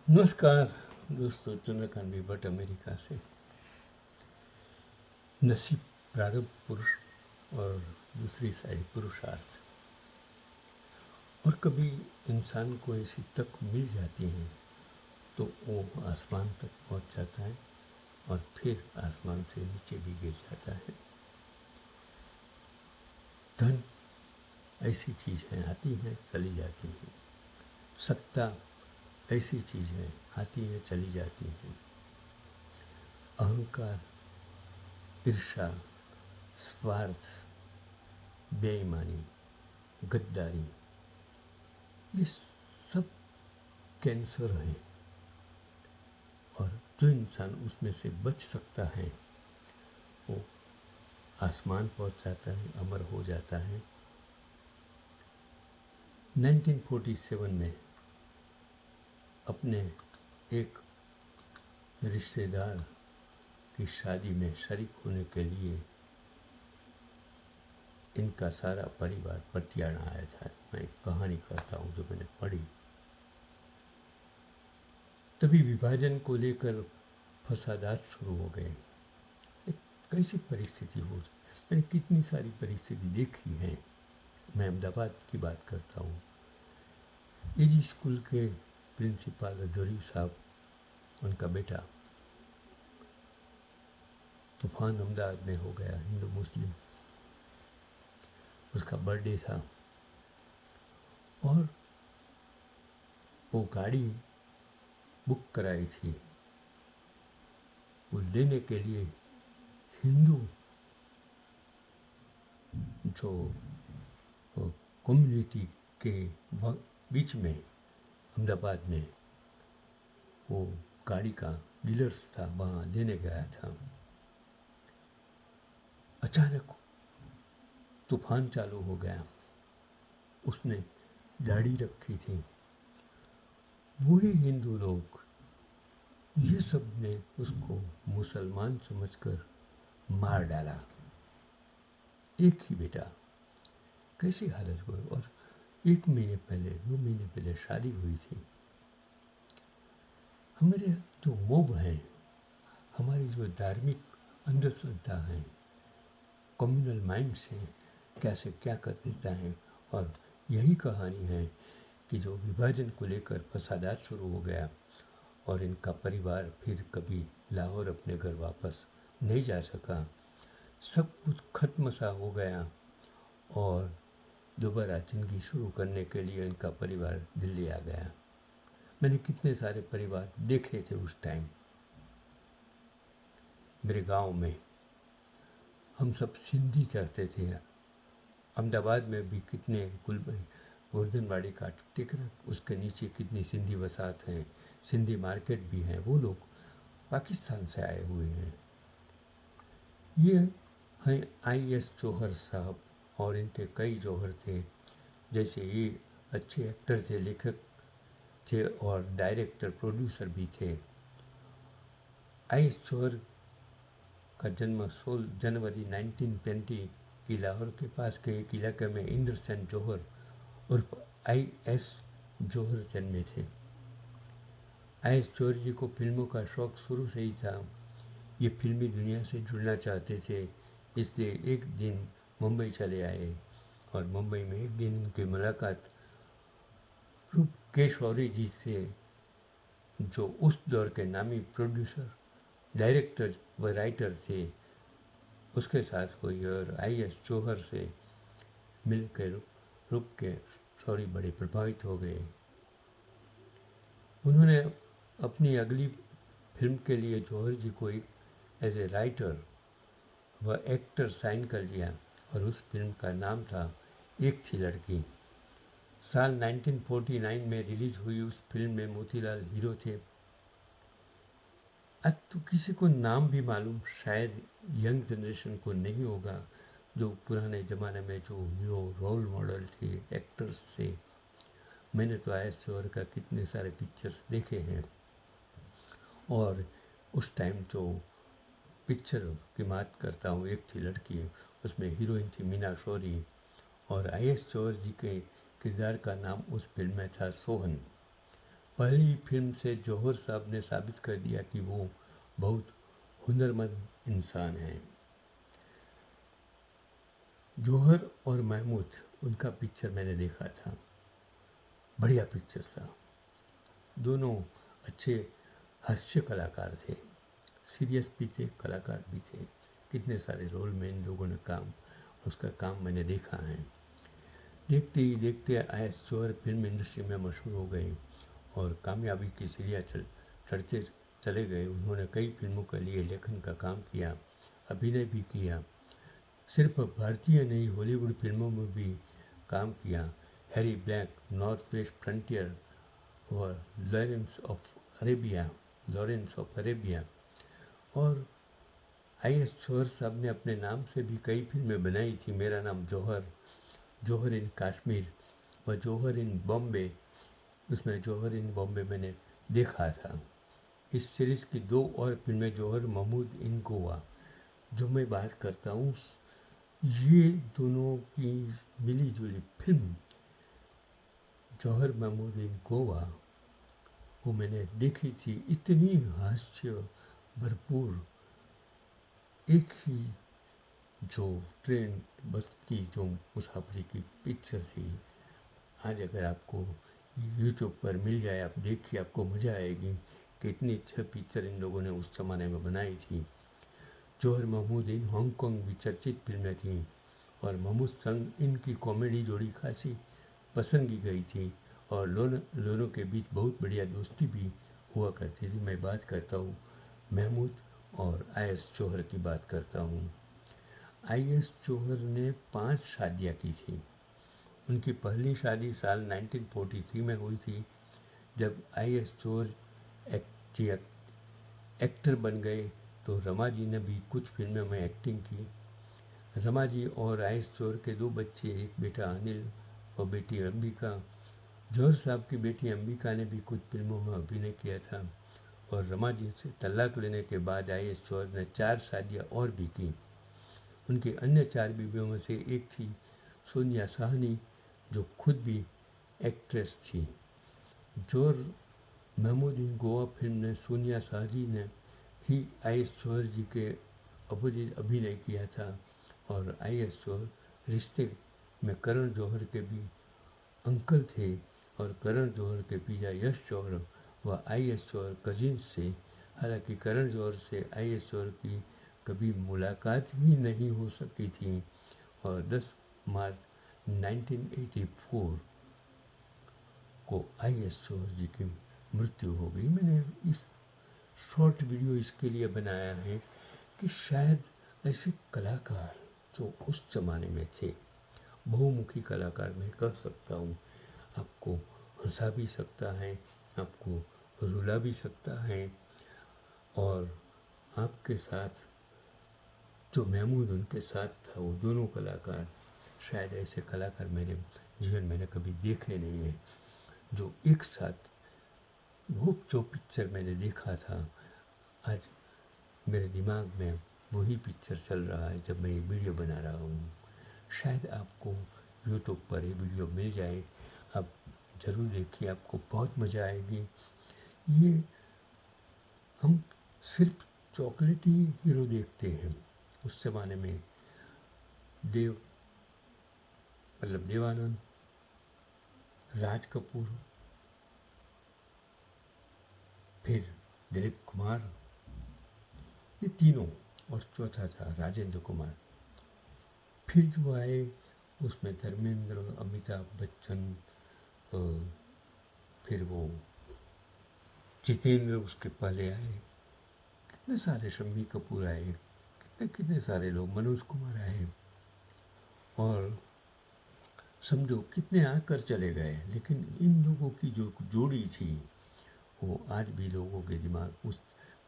नमस्कार दोस्तों, चंद्रकांत भी भट्ट अमेरिका से। नसीब, प्रारब्ध, पुरुष और दूसरी साइड पुरुषार्थ। और कभी इंसान को ऐसी तक मिल जाती है तो वो आसमान तक पहुंच जाता है और फिर आसमान से नीचे भी गिर जाता है। धन ऐसी चीज़ है, आती है चली जाती है। सत्ता ऐसी चीज़ है, आती है चली जाती है। अहंकार, ईर्ष्या, स्वार्थ, बेईमानी, गद्दारी, ये सब कैंसर है। और जो इंसान उसमें से बच सकता है वो आसमान पहुंच जाता है, अमर हो जाता है। 1947 में अपने एक रिश्तेदार की शादी में शरीक होने के लिए इनका सारा परिवार पटियाला आया था। मैं एक कहानी कहता हूँ जो मैंने पढ़ी। तभी विभाजन को लेकर फसादात शुरू हो गए। एक कैसी परिस्थिति हो, मैंने कितनी सारी परिस्थिति देखी है। मैं अहमदाबाद की बात करता हूँ। एजी स्कूल के प्रिंसिपल अधूरी साहब, उनका बेटा तूफान अहमदाबाद में हो गया, हिंदू मुस्लिम। उसका बर्थडे था और वो गाड़ी बुक कराई थी। वो लेने के लिए हिंदू जो कम्युनिटी के बीच में अहमदाबाद में वो गाड़ी का डीलर्स था, वहाँ लेने गया था। अचानक तूफान चालू हो गया। उसने दाढ़ी रखी थी। वही हिंदू लोग, ये सब ने उसको मुसलमान समझकर मार डाला। एक ही बेटा, कैसी हालत हुई। और 1 महीने पहले 2 महीने पहले शादी हुई थी। हमारे जो मोब हैं, हमारी जो धार्मिक अंधश्रद्धा है, कम्युनल माइंड्स हैं, कैसे क्या कर देता है। और यही कहानी है कि जो विभाजन को लेकर फसादात शुरू हो गया और इनका परिवार फिर कभी लाहौर अपने घर वापस नहीं जा सका। सब कुछ खत्म सा हो गया और दोबारा ज़िंदगी शुरू करने के लिए इनका परिवार दिल्ली आ गया। मैंने कितने सारे परिवार देखे थे उस टाइम। मेरे गांव में हम सब सिंधी कहते थे। अहमदाबाद में भी कितने गोवर्धनवाड़ी का टिकरा, उसके नीचे कितनी सिंधी वसाहत हैं, सिंधी मार्केट भी हैं। वो लोग पाकिस्तान से आए हुए हैं। ये हैं IS जौहर साहब और इनके कई जौहर थे। जैसे ये अच्छे एक्टर थे, लेखक थे और डायरेक्टर प्रोड्यूसर भी थे। IS जौहर का जन्म 16 जनवरी 1920 की लाहौर के पास के एक इलाके में इंद्र सेन जौहर उर्फ IS जौहर जन्मे थे। IS जौहर जी को फिल्मों का शौक शुरू से ही था। ये फिल्मी दुनिया से जुड़ना चाहते थे, इसलिए एक दिन मुंबई चले आए। और मुंबई में एक दिन उनकी मुलाकात रूपकेशौरी जी से, जो उस दौर के नामी प्रोड्यूसर, डायरेक्टर व राइटर थे, उसके साथ हुई। और IS जौहर से मिलकर रूपकेशौरी बड़े प्रभावित हो गए। उन्होंने अपनी अगली फिल्म के लिए जौहर जी को एज ए राइटर व एक्टर साइन कर लिया और उस फिल्म का नाम था एक थी लड़की। साल 1949 में रिलीज़ हुई उस फिल्म में मोतीलाल हीरो थे। अब तो किसी को नाम भी मालूम शायद यंग जनरेशन को नहीं होगा, जो पुराने ज़माने में जो हीरो रोल मॉडल थे, एक्टर्स थे। मैंने तो IS जौहर का कितने सारे पिक्चर्स देखे हैं। और उस टाइम जो पिक्चर की बात करता हूँ, एक थी लड़की, उसमें हीरोइन थी मीना शौरी और IS जौहर जी के किरदार का नाम उस फिल्म में था सोहन। पहली फिल्म से जौहर साहब ने साबित कर दिया कि वो बहुत हुनरमंद इंसान हैं। जौहर और महमूद, उनका पिक्चर मैंने देखा था, बढ़िया पिक्चर था। दोनों अच्छे हास्य कलाकार थे, सीरियस भी थे, कलाकार भी थे। कितने सारे रोल में इन लोगों ने उसका काम मैंने देखा है। देखते ही देखते आयस जौहर फिल्म इंडस्ट्री में मशहूर हो गए और कामयाबी की सीढ़ियाँ चढ़ते चले गए। उन्होंने कई फिल्मों के लिए लेखन का काम किया, अभिनय भी किया। सिर्फ भारतीय नहीं, हॉलीवुड फिल्मों में भी काम किया। Harry black, north west frontier व लॉरेंस ऑफ अरेबिया और आईएस जौहर साहब ने अपने नाम से भी कई फिल्में बनाई थी। मेरा नाम जौहर, जौहर इन कश्मीर व जौहर इन बॉम्बे। उसमें जौहर इन बॉम्बे मैंने देखा था। इस सीरीज़ की 2 और फिल्में जौहर महमूद इन गोवा, जो मैं बात करता हूँ, ये दोनों की मिली जुली फिल्म जौहर महमूद इन गोवा, वो मैंने देखी थी। इतनी हास्य भरपूर, एक ही जो ट्रेन बस की जो मुसाफरी की पिक्चर थी। आज अगर आपको यूट्यूब पर मिल जाए, आप देखिए, आपको मज़ा आएगी कि इतनी अच्छी पिक्चर इन लोगों ने उस ज़माने में बनाई थी। जौहर महमूद इन हांगकांग भी चर्चित फिल्में थीं और महमूद संग इनकी कॉमेडी जोड़ी खासी पसंद की गई थी और लोगों के बीच बहुत बढ़िया दोस्ती भी हुआ करती थी। मैं बात करता हूँ महमूद और आईएस जौहर की बात करता हूँ। आईएस जौहर ने 5 शादियाँ की थी। उनकी पहली शादी साल 1943 में हुई थी, जब आईएस जौहर एक्टर बन गए। तो रमा जी ने भी कुछ फिल्मों में एक्टिंग की। रमा जी और आईएस जौहर के 2 बच्चे, एक बेटा अनिल और बेटी अंबिका। जौहर साहब की बेटी अंबिका ने भी कुछ फिल्मों में अभिनय किया था और रमा जी से तलाक लेने के बाद आईएस जौहर ने 4 शादियाँ और भी की। उनकी अन्य 4 बीवियों में से एक थी सोनिया साहनी, जो खुद भी एक्ट्रेस थी। जौहर महमूद इन गोवा फिल्म में सोनिया साहनी ने ही आईएस जौहर जी के अपोजिट अभिनय किया था और आईएस जौहर रिश्ते में करण जौहर के भी अंकल थे और करण जौहर के पिता यश जौहर व आईएस जौहर कजिन्स थे। हालांकि करण जौहर से आईएस जौहर की कभी मुलाकात ही नहीं हो सकी थी और 10 मार्च 1984 को आईएस जौहर जी की मृत्यु हो गई। मैंने इस शॉर्ट वीडियो इसके लिए बनाया है कि शायद ऐसे कलाकार जो उस ज़माने में थे, बहुमुखी कलाकार मैं कह सकता हूँ, आपको हंसा भी सकता है, आपको रुला भी सकता है और आपके साथ जो महमूद उनके साथ था, वो दोनों कलाकार, शायद ऐसे कलाकार मेरे जीवन मैंने कभी देखे नहीं हैं, जो एक साथ वो जो पिक्चर मैंने देखा था, आज मेरे दिमाग में वही पिक्चर चल रहा है जब मैं ये वीडियो बना रहा हूँ। शायद आपको यूट्यूब पर ये वीडियो मिल जाए, आप ज़रूर देखिए, आपको बहुत मज़ा आएगी। ये हम सिर्फ चॉकलेटी हीरो देखते हैं। उस ज़माने में देवानंद, राज कपूर, फिर दिलीप कुमार, ये तीनों, और चौथा था राजेंद्र कुमार। फिर जो आए उसमें धर्मेंद्र, अमिताभ बच्चन, फिर वो जितेंद्र उसके पहले आए, कितने सारे, शम्मी कपूर आए, कितने सारे लोग, मनोज कुमार आए और समझो कितने आकर चले गए। लेकिन इन लोगों की जो जोड़ी थी वो आज भी लोगों के दिमाग, उस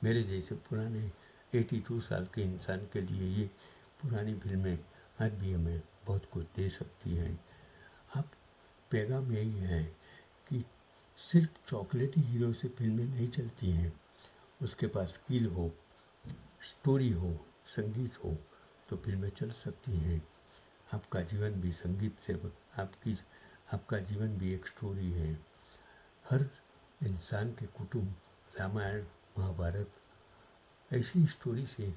मेरे जैसे पुराने 82 साल के इंसान के लिए ये पुरानी फिल्में आज भी हमें बहुत कुछ दे सकती हैं। अब पैगाम यही है कि सिर्फ चॉकलेटी हीरो से फिल्में नहीं चलती हैं, उसके पास स्किल हो, स्टोरी हो, संगीत हो, तो फिल्में चल सकती हैं। आपका जीवन भी संगीत से, आपका जीवन भी एक स्टोरी है। हर इंसान के कुटुंब रामायण महाभारत ऐसी स्टोरी से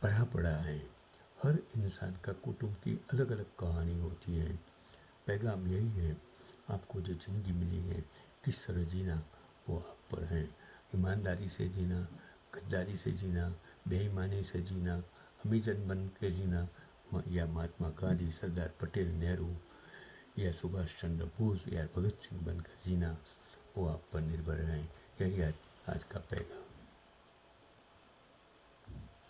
भरा पड़ा है। हर इंसान का कुटुंब की अलग अलग कहानी होती है। पैगाम यही है, आपको जो ज़िंदगी मिली है किस तरह जीना वो आप पर है। ईमानदारी से जीना, गद्दारी से जीना, बेईमानी से जीना, अमीजन बन के जीना, या महात्मा गांधी, सरदार पटेल, नेहरू या सुभाष चंद्र बोस या भगत सिंह बनकर जीना, वो आप पर निर्भर है। यही आज का पैगाम।